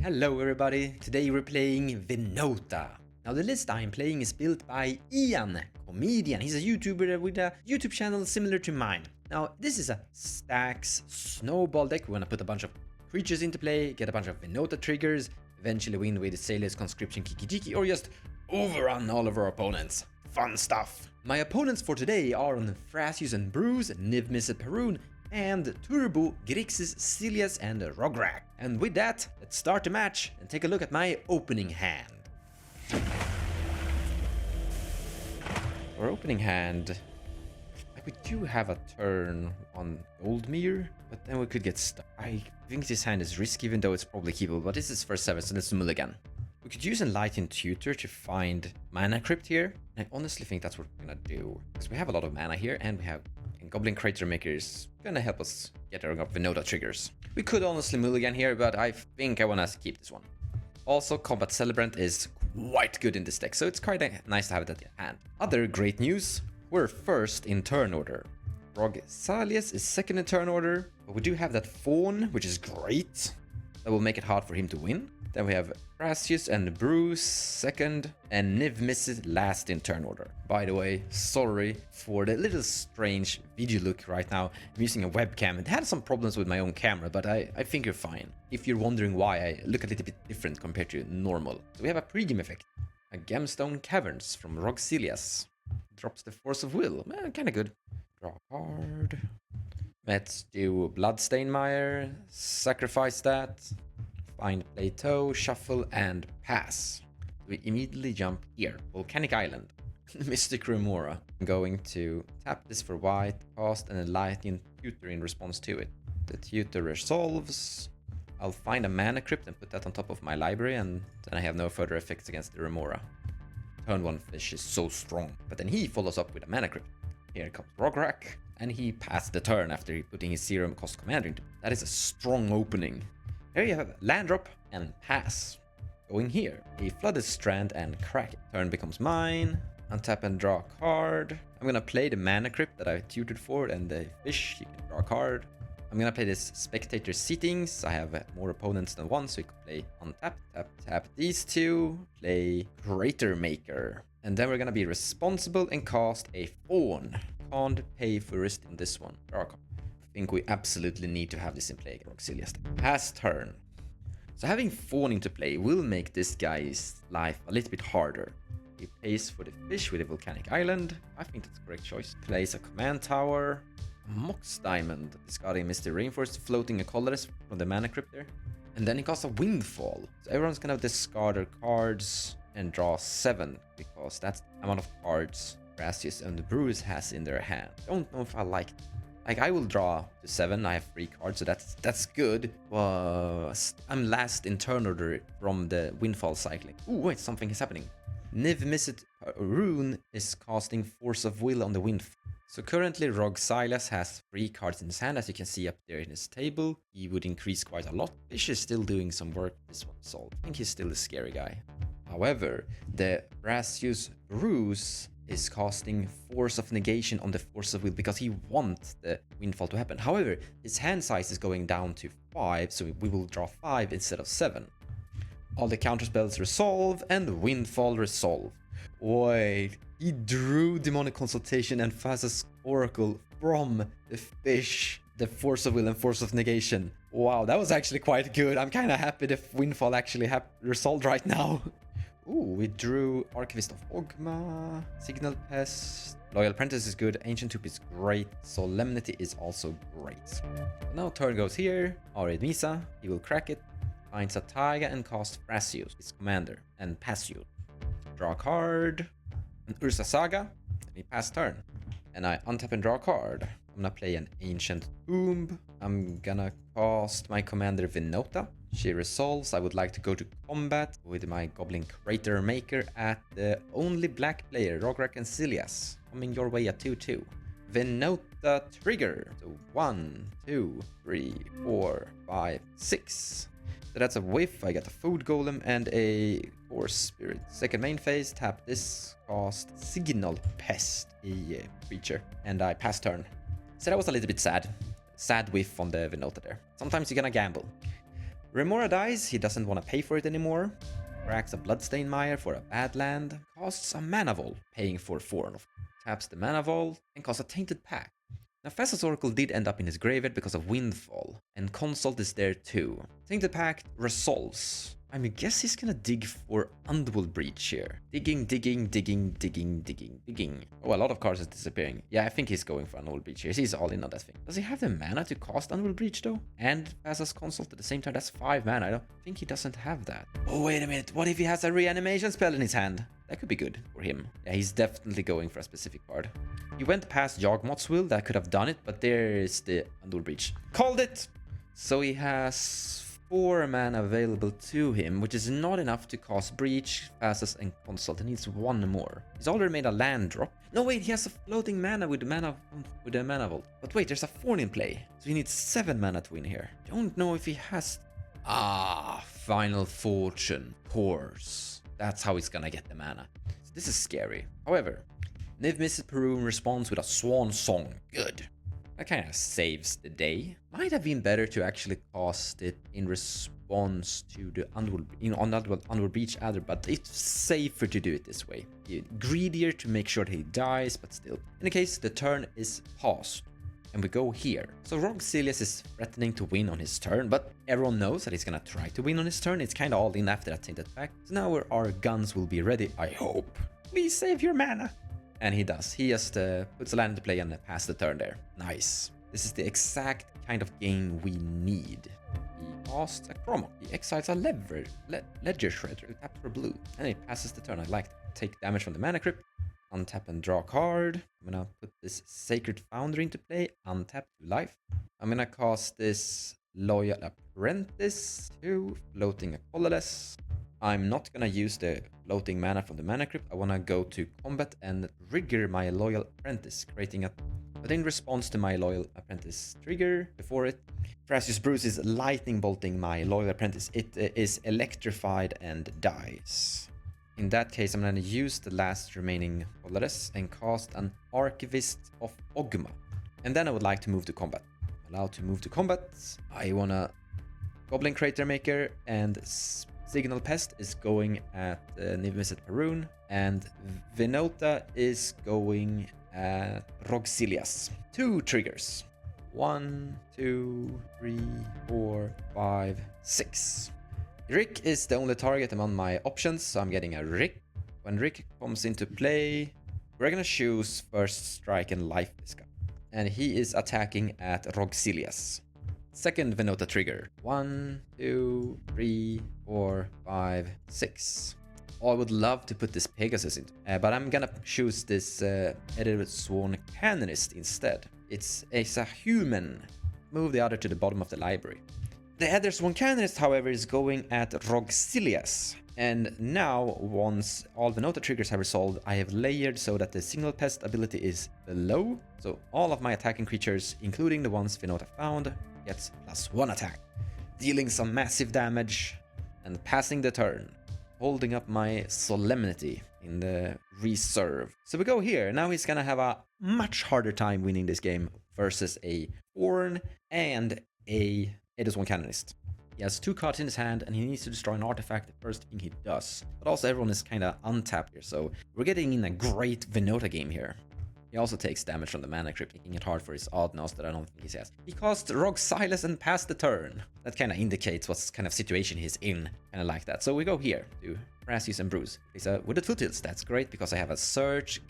Hello everybody, today we're playing Winota. Now the list I'm playing is built by Ian, comedian. He's a YouTuber with a YouTube channel similar to mine. Now this is a stacks Snowball deck. We want to put a bunch of creatures into play, get a bunch of Winota triggers, eventually win with Silias, Conscription, Kiki-Jiki, or just overrun all of our opponents. Fun stuff! My opponents for today are on thrasios and bruse, niv-mizzet, parune, and Turbo, Rograkh Silias, and Rograkh. And with that, let's start the match and take a look at my opening hand. Our opening hand, we do have a turn on Goldmere, but then we could get stuck. I think this hand is risky, even though it's probably keepable, but this is for 7, so let's mulligan. We could use Enlightened Tutor to find Mana Crypt here. I honestly think that's what we're gonna do, because we have a lot of mana here, and we have Goblin Crater Maker is gonna help us get our Winota triggers. We could honestly mulligan here, but I think I wanna keep this one. Also, Combat Celebrant is quite good in this deck, so it's quite nice to have it at the hand. Other great news, we're first in turn order. Rograkh Silias is second in turn order, but we do have that Fawn, which is great. That will make it hard for him to win. Then we have thrasios and bruse second, and niv-mizzet last in turn order. By the way, sorry for the little strange video look right now. I'm using a webcam. It had some problems with my own camera, but I think you're fine. If you're wondering why I look a little bit different compared to normal. So we have a pre-game effect. A Gemstone Caverns from Rograkh Silias. Drops the Force of Will. Kinda good. Draw a card. Let's do Bloodstainmire. Sacrifice that. Find Plateau, Shuffle, and Pass. We immediately jump here. Volcanic Island. Mystic Remora. I'm going to tap this for white, cast an Enlightened Tutor in response to it. The Tutor resolves. I'll find a Mana Crypt and put that on top of my library, and then I have no further effects against the Remora. Turn 1 fish is so strong. But then he follows up with a Mana Crypt. Here comes Rograkh, and he passed the turn after putting his 0 cost commander into it. That is a strong opening. Here you have land drop and pass. Going here, a Flooded Strand and crack it. Turn becomes mine. Untap and draw a card. I'm gonna play the Mana Crypt that I tutored for, and the fish, you can draw a card. I'm gonna play this Spectator Sittings. I have more opponents than one, so you can play untap, tap, tap these two. Play Crater Maker. And then we're gonna be responsible and cast a Fawn. Can't pay for risk in this one. Draw a card. I think we absolutely need to have this in play. Rograkh Silias. Pass turn. So having Fawn into play will make this guy's life a little bit harder. He pays for the fish with a Volcanic Island. I think that's a correct choice. Plays a command tower. Mox Diamond, discarding Misty Rainforest, floating a colorless from the Mana Crypt there. And then he casts a Windfall. So everyone's gonna discard their cards and draw 7, because that's the amount of cards thrasios and the bruse has in their hand. Don't know if I like it. Like, I will draw to 7, I have 3 cards, so that's good. I'm last in turn order from the Windfall cycling. Ooh, wait, something is happening. Niv-mizzet Rune is casting Force of Will on the Windfall. So currently Rograkh Silias has 3 cards in his hand, as you can see up there in his table. He would increase quite a lot. Fish is still doing some work. This one solved. I think he's still a scary guy. However, the thrasios bruse is casting Force of Negation on the Force of Will because he wants the Windfall to happen. However, his hand size is going down to 5, so we will draw 5 instead of 7. All the counter spells resolve and Windfall resolve. Wait, he drew Demonic Consultation and Thassa's Oracle from the fish, the Force of Will and Force of Negation. Wow, that was actually quite good. I'm kind of happy the Windfall actually resolved right now. Ooh, we drew Archivist of Ogma, Signal Pest, Loyal Apprentice is good, Ancient Tooth is great, Solemnity is also great. Now turn goes here, Arid Misa, he will crack it, finds a Taiga and cast thrasios, his commander, and pass you. Draw a card, an Ursa Saga, and he pass turn. And I untap and draw a card. I'm gonna play an Ancient Tomb. I'm gonna cast my commander Winota. She resolves. I would like to go to combat with my Goblin Crater Maker at the only black player, Rograkh Silias. Coming your way at 2/2. Winota trigger. So 1, 2, 3, 4, 5, 6. So that's a whiff. I got a Food Golem and a Force Spirit. Second main phase, tap this, cast Signal Pest, a creature, and I pass turn. So that was a little bit sad. Sad whiff on the Winota there. Sometimes you're gonna gamble. Remora dies, he doesn't want to pay for it anymore. Cracks a Bloodstained Mire for a bad land. Costs a Mana Vault, paying for 4. Taps the Mana Vault and costs a Tainted Pact. Now Thassa's Oracle did end up in his graveyard because of Windfall, and Consult is there too. Tainted Pact resolves. I guess he's gonna dig for Underworld Breach here. Digging. Oh, a lot of cards is disappearing. Yeah, I think he's going for Underworld Breach here. He's all in on that thing. Does he have the mana to cast Underworld Breach though? And Thassa's Consult at the same time? That's 5 mana. I don't think he doesn't have that. Oh, wait a minute. What if he has a reanimation spell in his hand? That could be good for him. Yeah, he's definitely going for a specific card. He went past Yawgmoth's Will. That could have done it, but there is the Underworld Breach. Called it! So he has 4 mana available to him, which is not enough to cast Breach, Thassa's, and Consult. He needs 1 more. He's already made a land drop. No, wait, he has a floating mana with a mana vault. But wait, there's a Thorn in play. So he needs 7 mana to win here. Don't know if he has... Final Fortune. Of course. That's how he's gonna get the mana. This is scary. However, niv-mizzet parune responds with a Swan Song. Good. That kind of saves the day. Might have been better to actually cast it in response to the Underworld Breach adder, but it's safer to do it this way. Greedier to make sure that he dies, but still. In the case, the turn is paused. And we go here. So Rograkh Silias is threatening to win on his turn, but everyone knows that he's gonna try to win on his turn. It's kind of all in after that Tainted Pact. So now our guns will be ready, I hope. Please save your mana. And he does. He just puts a land into play and passes the turn there. Nice. This is the exact kind of game we need. He casts a Chromok. He exiles a Ledger Shredder. Tap for blue. And he passes the turn. I like to take damage from the mana crypt. Untap and draw a card. I'm gonna put this Sacred Foundry into play. Untap to life. I'm gonna cast this Loyal Apprentice to Floating a Colorless. I'm not gonna use the floating mana from the mana crypt. I wanna go to combat and trigger my Loyal Apprentice, creating a... But in response to my Loyal Apprentice trigger, before it, Thrasios Bruse is lightning bolting my Loyal Apprentice. It is electrified and dies. In that case, I'm gonna use the last remaining Colorless and cast an Archivist of Ogma. And then I would like to move to combat. Allowed to move to combat. I wanna Goblin Crater Maker and Signal Pest is going at niv-mizzet parune, and Winota is going at Rograkh Silias. 2 triggers. 1, 2, 3, 4, 5, 6. Rick is the only target among my options, so I'm getting a Rick. When Rick comes into play, we're gonna choose First Strike and Life this guy. And he is attacking at Rograkh Silias. Second Winota trigger. 1, 2, 3, 4, 5, 6. Oh, I would love to put this Pegasus in, but I'm gonna choose this Edited Sworn Canonist instead. It's a human. Move the other to the bottom of the library. The Edited Sworn Canonist, however, is going at Rograkh Silias. And now, once all Winota triggers have resolved, I have layered so that the Signal Pest ability is below. So all of my attacking creatures, including the ones Winota found, gets +1 attack, dealing some massive damage and passing the turn, holding up my Solemnity in the reserve. So we go here. Now he's gonna have a much harder time winning this game versus a Thorn and a Edited Sworn Canonist. He has 2 cards in his hand and he needs to destroy an artifact the first thing he does. But also everyone is kind of untapped here, so we're getting in a great Winota game here. He also takes damage from the mana crypt, making it hard for his Oddnose that I don't think he has. He casts Rograkh Silias and passed the turn. That kind of indicates what kind of situation he's in, kind of like that. So we go here to Thrasios and Bruse. He's a Wooded Foothills. That's great because I have a Search,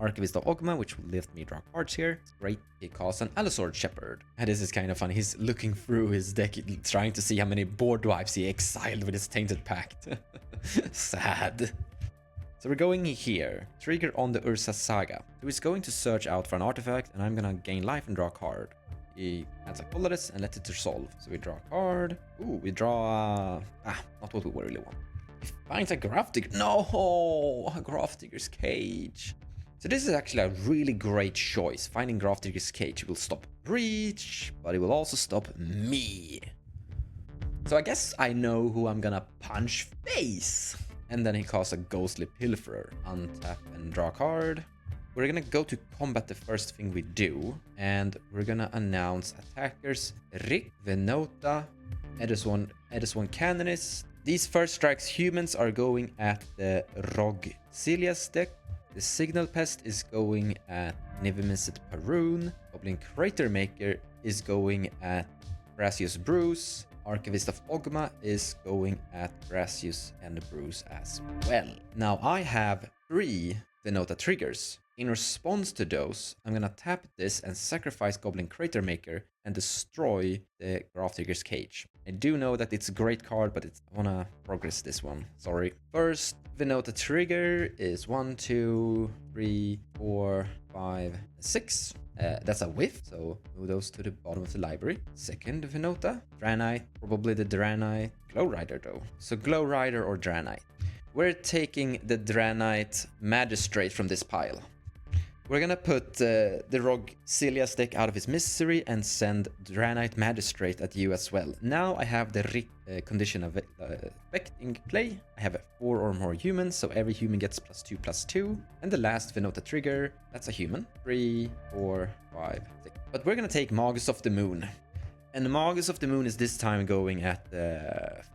Archivist of Ogma, which will let me draw cards here. It's great. He casts an Alusord Shepherd. And this is kind of funny. He's looking through his deck, trying to see how many board wipes he exiled with his Tainted Pact. Sad. So we're going here. Trigger on the Ursa Saga. So he's going to search out for an artifact, and I'm gonna gain life and draw a card. He adds a Colorless and let it resolve. So we draw a card. Ooh, we draw not what we really want. He finds a Grafdigger. No! A Grafdigger's Cage. So this is actually a really great choice. Finding Grafdigger's Cage will stop Breach, but it will also stop me. So I guess I know who I'm gonna punch face. And then he casts a Ghostly Pilferer. Untap and draw a card. We're gonna go to combat the first thing we do. And we're gonna announce attackers Rick, Winota, Edis 1 Canonis. These first strikes humans are going at the Rograkh Silias deck. The Signal Pest is going at niv-mizzet Parune. Goblin Crater Maker is going at thrasios Bruse. Archivist of Ogma is going at thrasios and Bruse as well. Now I have 3 Winota triggers. In response to those, I'm gonna tap this and sacrifice Goblin Crater Maker and destroy the Graph Digger's Cage. I do know that it's a great card, but I wanna progress this one. Sorry. First Winota trigger is 1, 2, 3, 4, 5, 6. That's a whiff, so move those to the bottom of the library. Second Winota, Draenei, probably the Draenei Glow Rider though. So Glow Rider or Draenei. We're taking the Draenei Magistrate from this pile. We're gonna put the Rograkh Silias deck out of his misery and send Draenei Magistrate at you as well. Now I have the condition of effect in play. I have 4 or more humans, so every human gets +2/+2. And the last Winota trigger, that's a human. 3, 4, 5, 6. But we're gonna take Magus of the Moon. And Magus of the Moon is this time going at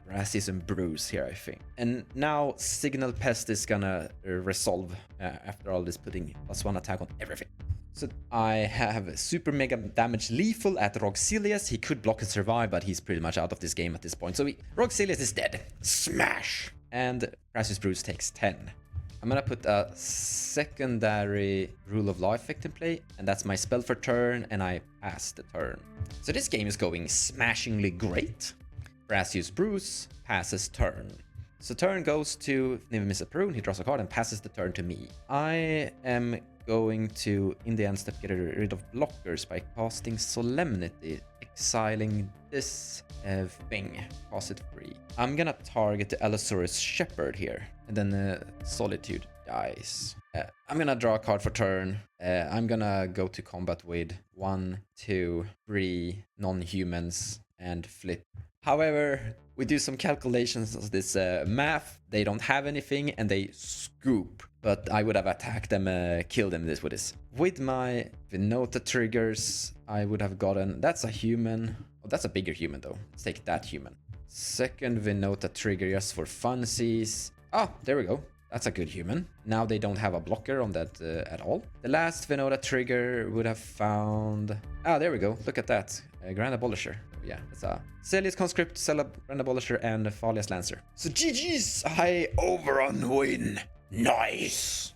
thrasios and Bruse here, I think. And now Signal Pest is gonna resolve after all this, putting +1 attack on everything. So I have super mega damage lethal at Rograkh Silias. He could block and survive, but he's pretty much out of this game at this point. So Rograkh Silias is dead. Smash! And thrasios Bruse takes 10. I'm gonna put a secondary Rule of Law effect in play, and that's my spell for turn, and I pass the turn. So this game is going smashingly great. thrasios Bruse passes turn. So turn goes to niv-mizzet Parune, he draws a card and passes the turn to me. I am going to, in the end step, get rid of blockers by casting Solemnity, exiling this thing, cast it free. I'm gonna target the Allosaurus Shepherd here, and then Solitude dies. I'm gonna draw a card for turn. I'm gonna go to combat with 1, 2, 3 non-humans and flip. However, we do some calculations of this math. They don't have anything and they scoop. But I would have attacked them, killed them with this. With my Winota triggers, I would have gotten... That's a human. Oh, that's a bigger human though. Let's take that human. Second Winota trigger just for funsies. Oh, there we go. That's a good human. Now they don't have a blocker on that at all. The last Winota trigger would have found... Ah, there we go. Look at that. Grand Abolisher. Yeah, it's a Celius Conscript, Grand Abolisher, and Falias Lancer. So GG's! I overrun win. Nice!